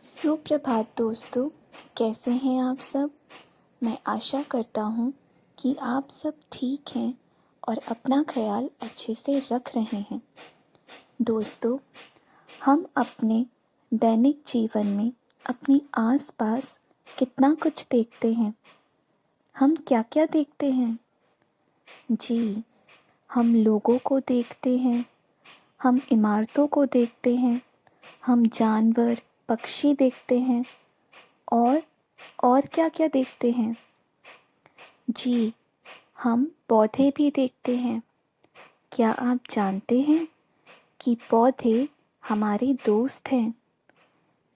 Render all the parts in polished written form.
सुप्रभात दोस्तों, कैसे हैं आप सब? मैं आशा करता हूँ कि आप सब ठीक हैं और अपना ख्याल अच्छे से रख रहे हैं। दोस्तों, हम अपने दैनिक जीवन में अपनी आसपास कितना कुछ देखते हैं। हम क्या-क्या देखते हैं? जी, हम लोगों को देखते हैं, हम इमारतों को देखते हैं, हम जानवर, पक्षी देखते हैं और क्या-क्या देखते हैं? जी, हम पौधे भी देखते हैं। क्या आप जानते हैं कि पौधे हमारे दोस्त हैं?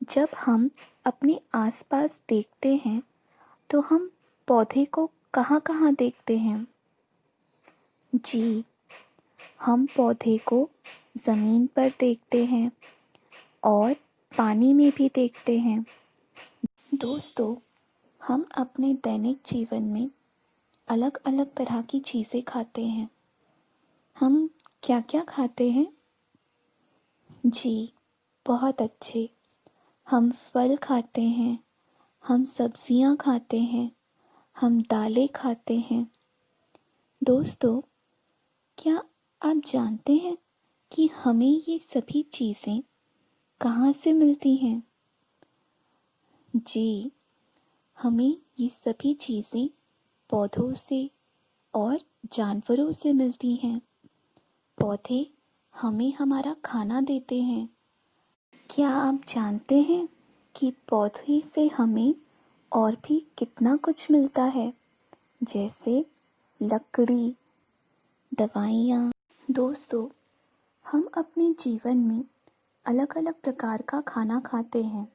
जब हम अपने आसपास देखते हैं, तो हम पौधे को कहाँ-कहाँ देखते हैं? जी, हम पौधे को ज़मीन पर देखते हैं और पानी में भी देखते हैं। दोस्तों, हम अपने दैनिक जीवन में अलग-अलग तरह की चीज़ें खाते हैं। हम क्या-क्या खाते हैं? जी, बहुत अच्छे। हम फल खाते हैं, हम सब्जियाँ खाते हैं, हम दालें खाते हैं। दोस्तों, क्या आप जानते हैं कि हमें ये सभी चीज़ें कहाँ से मिलती हैं? जी, हमें ये सभी चीज़ें पौधों से और जानवरों से मिलती हैं। पौधे हमें हमारा खाना देते हैं। क्या आप जानते हैं कि पौधे से हमें और भी कितना कुछ मिलता है, जैसे लकड़ी, दवाइयाँ। दोस्तों, हम अपने जीवन में अलग-अलग प्रकार का खाना खाते हैं,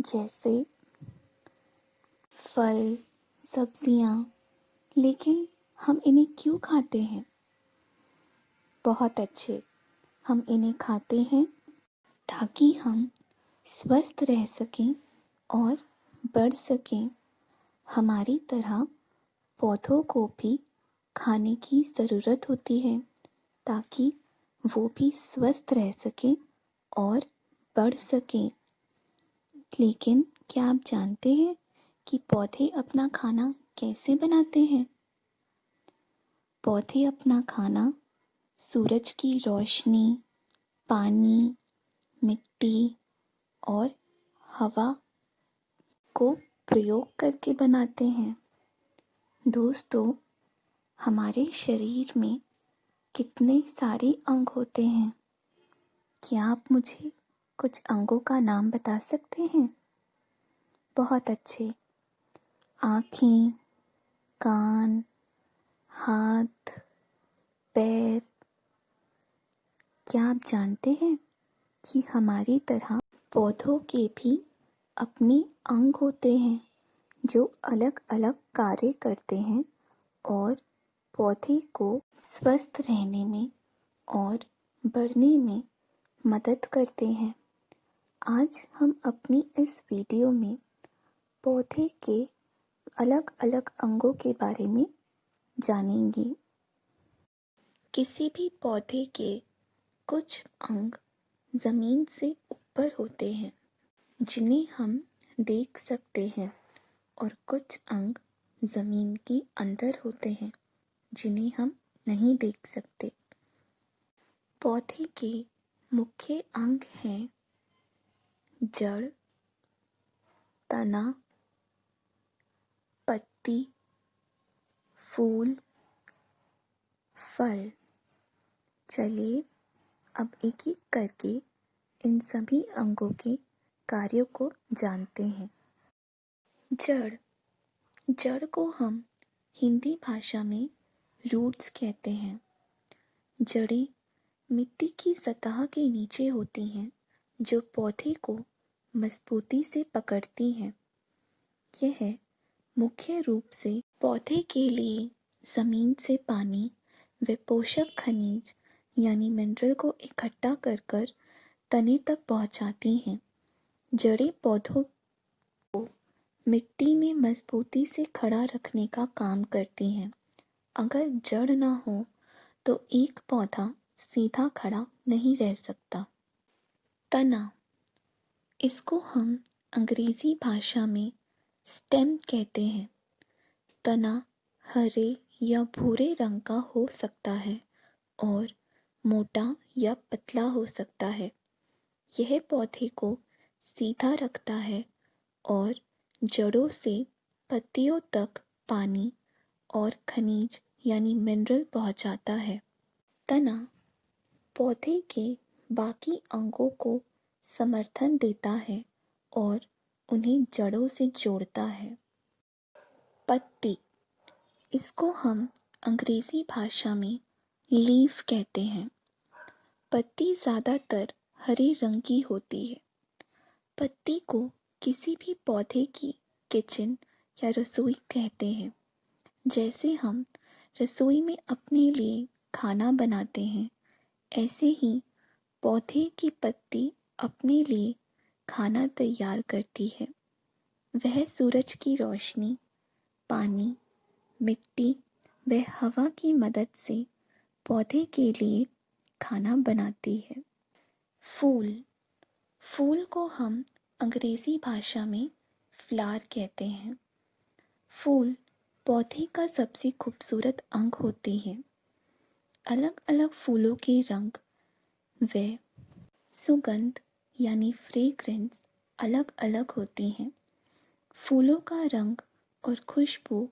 जैसे फल, सब्जियाँ, लेकिन हम इन्हें क्यों खाते हैं? बहुत अच्छे, हम इन्हें खाते हैं ताकि हम स्वस्थ रह सकें और बढ़ सकें। हमारी तरह पौधों को भी खाने की ज़रूरत होती है ताकि वो भी स्वस्थ रह सकें और बढ़ सकें। लेकिन क्या आप जानते हैं कि पौधे अपना खाना कैसे बनाते हैं? पौधे अपना खाना सूरज की रोशनी, पानी, मिट्टी और हवा को प्रयोग करके बनाते हैं। दोस्तों, हमारे शरीर में कितने सारे अंग होते हैं? क्या आप मुझे कुछ अंगों का नाम बता सकते हैं? बहुत अच्छे। आँखें, कान, हाथ, पैर। क्या आप जानते हैं कि हमारी तरह पौधों के भी अपने अंग होते हैं जो अलग-अलग कार्य करते हैं और पौधे को स्वस्थ रहने में और बढ़ने में मदद करते हैं। आज हम अपनी इस वीडियो में पौधे के अलग-अलग अंगों के बारे में जानेंगे। किसी भी पौधे के कुछ अंग ज़मीन से ऊपर होते हैं, जिन्हें हम देख सकते हैं, और कुछ अंग ज़मीन के अंदर होते हैं, जिन्हें हम नहीं देख सकते। पौधे के मुख्य अंग हैं जड़, तना, पत्ती, फूल, फल। चलिए अब एक-एक करके इन सभी अंगों के कार्यों को जानते हैं। जड़, जड़ को हम हिंदी भाषा में रूट्स कहते हैं। जड़ें मिट्टी की सतह के नीचे होती हैं, जो पौधे को मजबूती से पकड़ती हैं। यह मुख्य रूप से पौधे के लिए ज़मीन से पानी व पोषक खनिज यानी मिनरल को इकट्ठा कर कर तने तक पहुंचाती हैं। जड़ें पौधों को मिट्टी में मजबूती से खड़ा रखने का काम करती हैं। अगर जड़ ना हो तो एक पौधा सीधा खड़ा नहीं रह सकता। तना, इसको हम अंग्रेज़ी भाषा में स्टेम कहते हैं। तना हरे या भूरे रंग का हो सकता है और मोटा या पतला हो सकता है। यह पौधे को सीधा रखता है और जड़ों से पत्तियों तक पानी और खनिज यानी मिनरल पहुंचाता है। तना पौधे के बाकी अंगों को समर्थन देता है और उन्हें जड़ों से जोड़ता है। पत्ती, इसको हम अंग्रेज़ी भाषा में लीफ कहते हैं। पत्ती ज़्यादातर हरे रंग की होती है। पत्ती को किसी भी पौधे की किचन या रसोई कहते हैं। जैसे हम रसोई में अपने लिए खाना बनाते हैं, ऐसे ही पौधे की पत्ती अपने लिए खाना तैयार करती है। वह सूरज की रोशनी, पानी, मिट्टी व हवा की मदद से पौधे के लिए खाना बनाती है। फूल, फूल को हम अंग्रेज़ी भाषा में फ्लावर कहते हैं। फूल पौधे का सबसे खूबसूरत अंग होते हैं। अलग अलग फूलों के रंग व सुगंध यानी फ्रेग्रेंस अलग अलग होती हैं। फूलों का रंग और खुशबू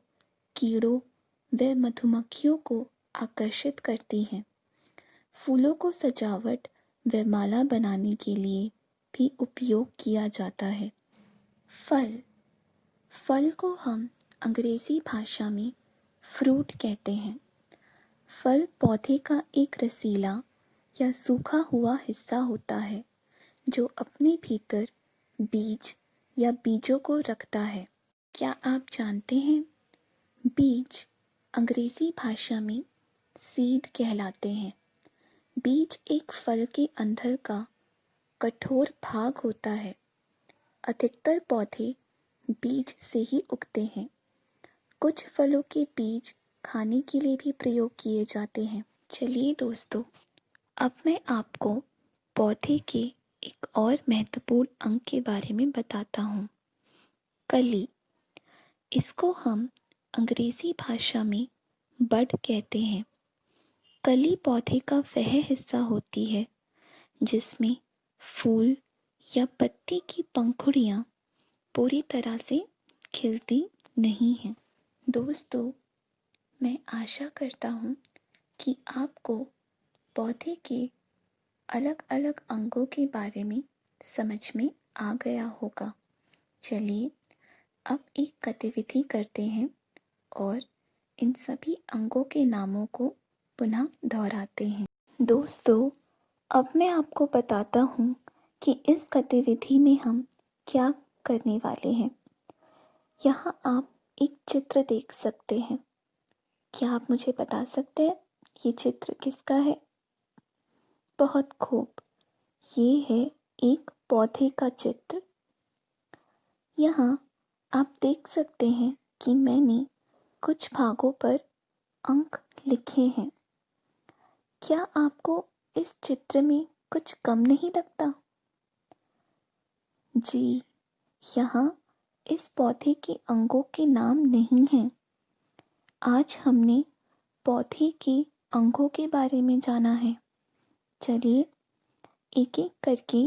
कीड़ों व मधुमक्खियों को आकर्षित करती हैं। फूलों को सजावट व माला बनाने के लिए भी उपयोग किया जाता है। फल, फल को हम अंग्रेज़ी भाषा में फ्रूट कहते हैं। फल पौधे का एक रसीला या सूखा हुआ हिस्सा होता है जो अपने भीतर बीज या बीजों को रखता है। क्या आप जानते हैं बीज अंग्रेज़ी भाषा में सीड कहलाते हैं। बीज एक फल के अंदर का कठोर भाग होता है। अधिकतर पौधे बीज से ही उगते हैं। कुछ फलों के बीज खाने के लिए भी प्रयोग किए जाते हैं। चलिए दोस्तों, अब मैं आपको पौधे के एक और महत्वपूर्ण अंग के बारे में बताता हूँ। कली, इसको हम अंग्रेज़ी भाषा में बड कहते हैं। कली पौधे का वह हिस्सा होती है जिसमें फूल या पत्ती की पंखुड़ियाँ पूरी तरह से खिलती नहीं हैं। दोस्तों, मैं आशा करता हूँ कि आपको पौधे के अलग अलग अंगों के बारे में समझ में आ गया होगा। चलिए अब एक गतिविधि करते हैं और इन सभी अंगों के नामों को पुनः दोहराते हैं। दोस्तों, अब मैं आपको बताता हूँ कि इस गतिविधि में हम क्या करने वाले हैं। यहाँ आप एक चित्र देख सकते हैं। क्या आप मुझे बता सकते हैं ये चित्र किसका है? बहुत खूब, ये है एक पौधे का चित्र। यहाँ आप देख सकते हैं कि मैंने कुछ भागों पर अंक लिखे हैं। क्या आपको इस चित्र में कुछ कम नहीं लगता? जी, यहाँ इस पौधे के अंगों के नाम नहीं हैं। आज हमने पौधे के अंगों के बारे में जाना है। चलिए एक एक करके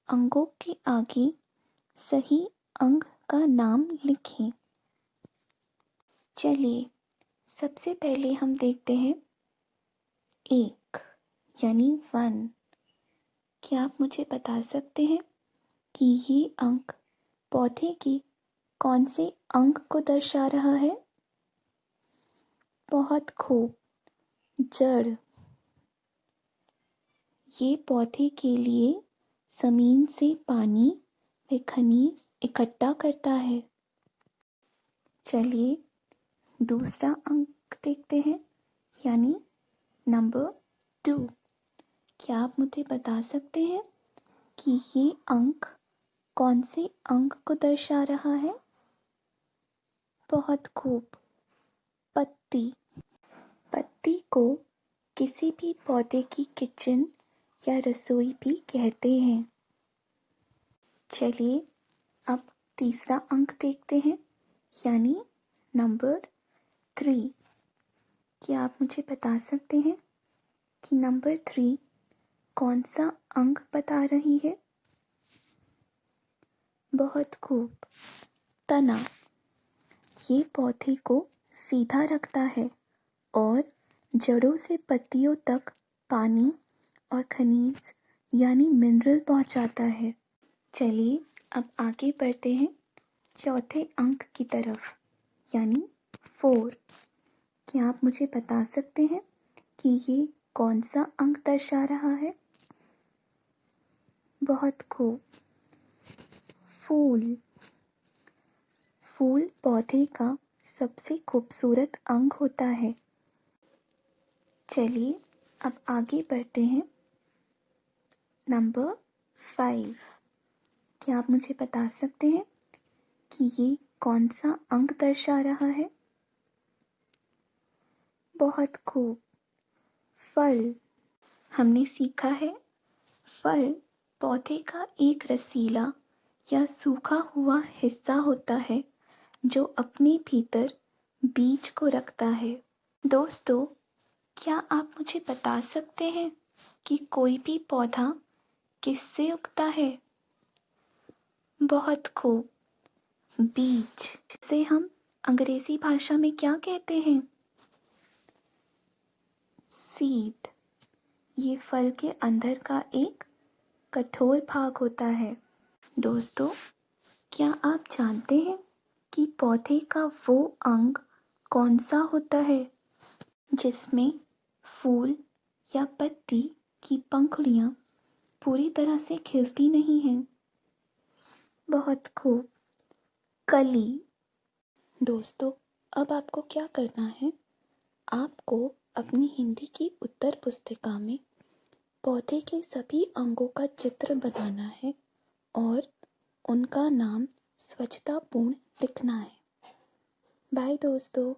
अंगों के आगे सही अंग का नाम लिखें। चलिए सबसे पहले हम देखते हैं एक यानी 1। क्या आप मुझे बता सकते हैं कि ये अंक पौधे के कौन से अंग को दर्शा रहा है? बहुत खूब, जड़। ये पौधे के लिए ज़मीन से पानी व खनिज इकट्ठा करता है। चलिए दूसरा अंक देखते हैं यानी नंबर 2। क्या आप मुझे बता सकते हैं कि ये अंक कौन से अंग को दर्शा रहा है? बहुत खूब, पत्ती। पत्ती को किसी भी पौधे की किचन या रसोई भी कहते हैं। चलिए अब तीसरा अंक देखते हैं, यानी नंबर 3। क्या आप मुझे बता सकते हैं कि नंबर 3 कौन सा अंक बता रही है? बहुत खूब, तना। ये पौधे को सीधा रखता है और जड़ों से पत्तियों तक पानी और खनिज यानी मिनरल पहुंचाता है। चलिए अब आगे बढ़ते हैं चौथे अंक की तरफ, यानी 4। क्या आप मुझे बता सकते हैं कि ये कौन सा अंक दर्शा रहा है? बहुत खूब, फूल। फूल पौधे का सबसे खूबसूरत अंग होता है। चलिए अब आगे बढ़ते हैं नंबर 5। क्या आप मुझे बता सकते हैं कि ये कौन सा अंक दर्शा रहा है? बहुत खूब, फल। हमने सीखा है फल पौधे का एक रसीला या सूखा हुआ हिस्सा होता है जो अपने भीतर बीज को रखता है। दोस्तों, क्या आप मुझे बता सकते हैं कि कोई भी पौधा किससे उगता है? बहुत खूब, बीज से हम अंग्रेजी भाषा में क्या कहते हैं? सीड। ये फल के अंदर का एक कठोर भाग होता है। दोस्तों, क्या आप जानते हैं कि पौधे का वो अंग कौन सा होता है जिसमें फूल या पत्ती की पंखुड़ियाँ पूरी तरह से खिलती नहीं हैं? बहुत खूब, कली। दोस्तों, अब आपको क्या करना है? आपको अपनी हिंदी की उत्तर पुस्तिका में पौधे के सभी अंगों का चित्र बनाना है और उनका नाम स्वच्छतापूर्ण लिखना है। बाय दोस्तों।